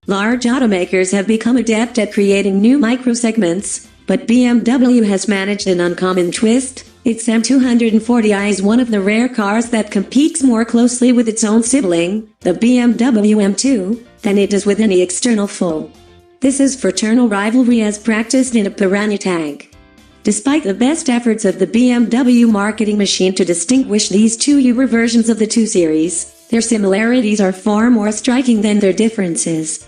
Large automakers have become adept at creating new microsegments, but BMW has managed an uncommon twist. Its M240i is one of the rare cars that competes more closely with its own sibling, the BMW M2, than it does with any external foe. This is fraternal rivalry as practiced in a piranha tank. Despite the best efforts of the BMW marketing machine to distinguish these two newer versions of the 2 Series, their similarities are far more striking than their differences.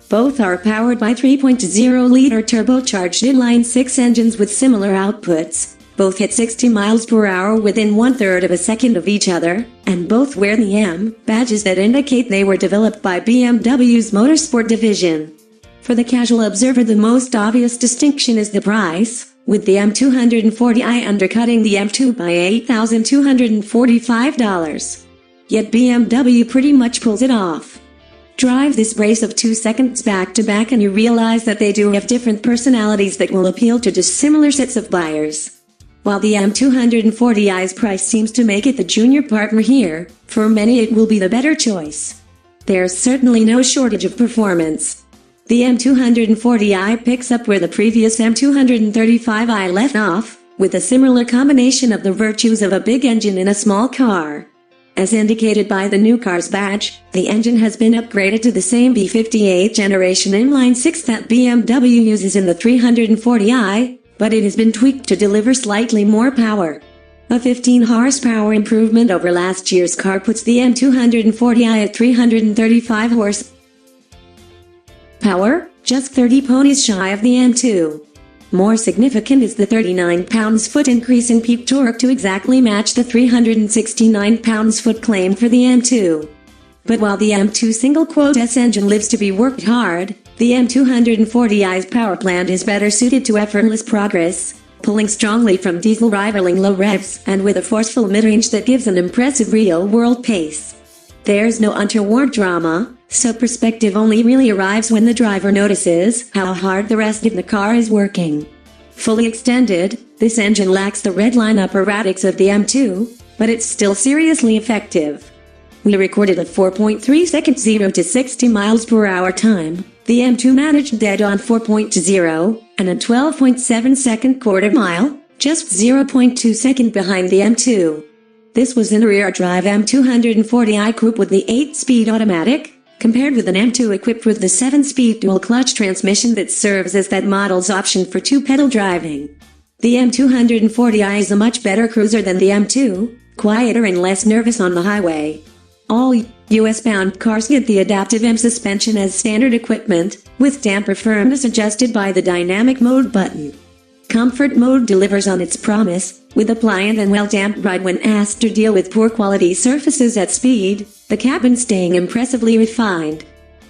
Both are powered by 3.0-liter turbocharged inline-6 engines with similar outputs. Both hit 60 miles per hour within 1/3 of a second of each other, and both wear the M badges that indicate they were developed by BMW's motorsport division. For the casual observer, the most obvious distinction is the price, with the M240i undercutting the M2 by $8,245. Yet BMW pretty much pulls it off. Drive this race of 2 seconds back to back and you realize that they do have different personalities that will appeal to dissimilar sets of buyers. While the M240i's price seems to make it the junior partner here, for many it will be the better choice. There's certainly no shortage of performance. The M240i picks up where the previous M235i left off, with a similar combination of the virtues of a big engine in a small car. As indicated by the new car's badge, the engine has been upgraded to the same B58 generation inline-6 that BMW uses in the 340i, but it has been tweaked to deliver slightly more power. A 15 horsepower improvement over last year's car puts the M240i at 335 horsepower, just 30 ponies shy of the M2. More significant is the 39 pounds-foot increase in peak torque to exactly match the 369 pounds-foot claim for the M2. But while the M2 single-quote-S engine lives to be worked hard, the M240i's power plant is better suited to effortless progress, pulling strongly from diesel rivaling low revs and with a forceful mid-range that gives an impressive real-world pace. There's no untoward drama, so perspective only really arrives when the driver notices how hard the rest of the car is working. Fully extended, this engine lacks the redline apparatics of the M2, but it's still seriously effective. We recorded a 4.3 second 0 to 60 miles per hour time. The M2 managed dead on 4.0, and a 12.7 second quarter mile, just 0.2 second behind the M2. This was in a rear-drive M240i Coupe with the 8-speed automatic, compared with an M2 equipped with the 7-speed dual-clutch transmission that serves as that model's option for 2-pedal driving. The M240i is a much better cruiser than the M2, quieter and less nervous on the highway. All US-bound cars get the adaptive M suspension as standard equipment, with damper firmness adjusted by the dynamic mode button. Comfort mode delivers on its promise, with a pliant and well-damped ride when asked to deal with poor quality surfaces at speed, the cabin staying impressively refined.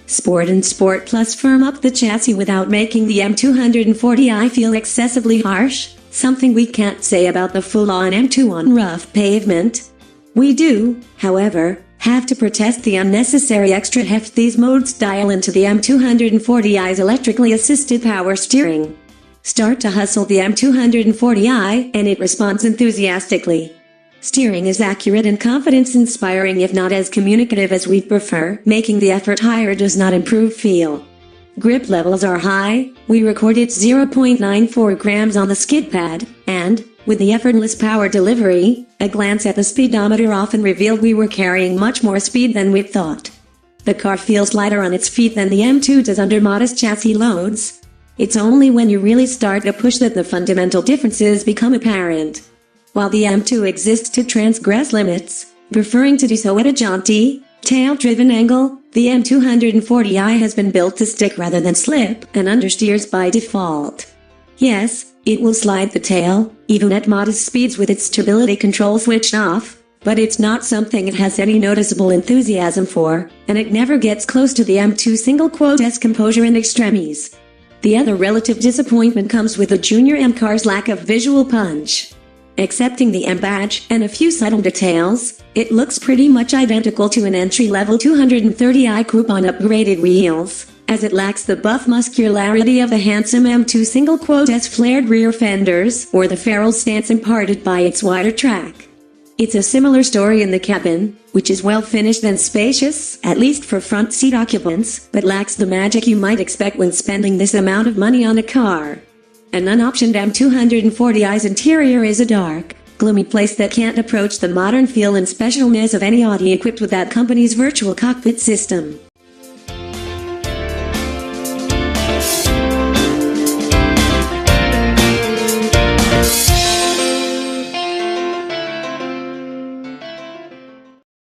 Sport and Sport Plus firm up the chassis without making the M240i feel excessively harsh, something we can't say about the full-on M2 on rough pavement. We do, however, have to protest the unnecessary extra heft these modes dial into the M240i's electrically assisted power steering. Start to hustle the M240i and it responds enthusiastically. Steering is accurate and confidence-inspiring if not as communicative as we'd prefer, making the effort higher does not improve feel. Grip levels are high, we recorded 0.94 grams on the skid pad, and, with the effortless power delivery, a glance at the speedometer often revealed we were carrying much more speed than we'd thought. The car feels lighter on its feet than the M2 does under modest chassis loads. It's only when you really start to push that the fundamental differences become apparent. While the M2 exists to transgress limits, preferring to do so at a jaunty, tail-driven angle, the M240i has been built to stick rather than slip and understeers by default. Yes, it will slide the tail, even at modest speeds with its stability control switched off, but it's not something it has any noticeable enthusiasm for, and it never gets close to the M2 single-quote-S composure in extremis. The other relative disappointment comes with the Junior M car's lack of visual punch. Excepting the M badge and a few subtle details, it looks pretty much identical to an entry-level 230i Coupe on upgraded wheels, as it lacks the buff muscularity of the handsome M2 single-S flared rear fenders or the feral stance imparted by its wider track. It's a similar story in the cabin, which is well finished and spacious, at least for front seat occupants, but lacks the magic you might expect when spending this amount of money on a car. An unoptioned M240i's interior is a dark, gloomy place that can't approach the modern feel and specialness of any Audi equipped with that company's virtual cockpit system.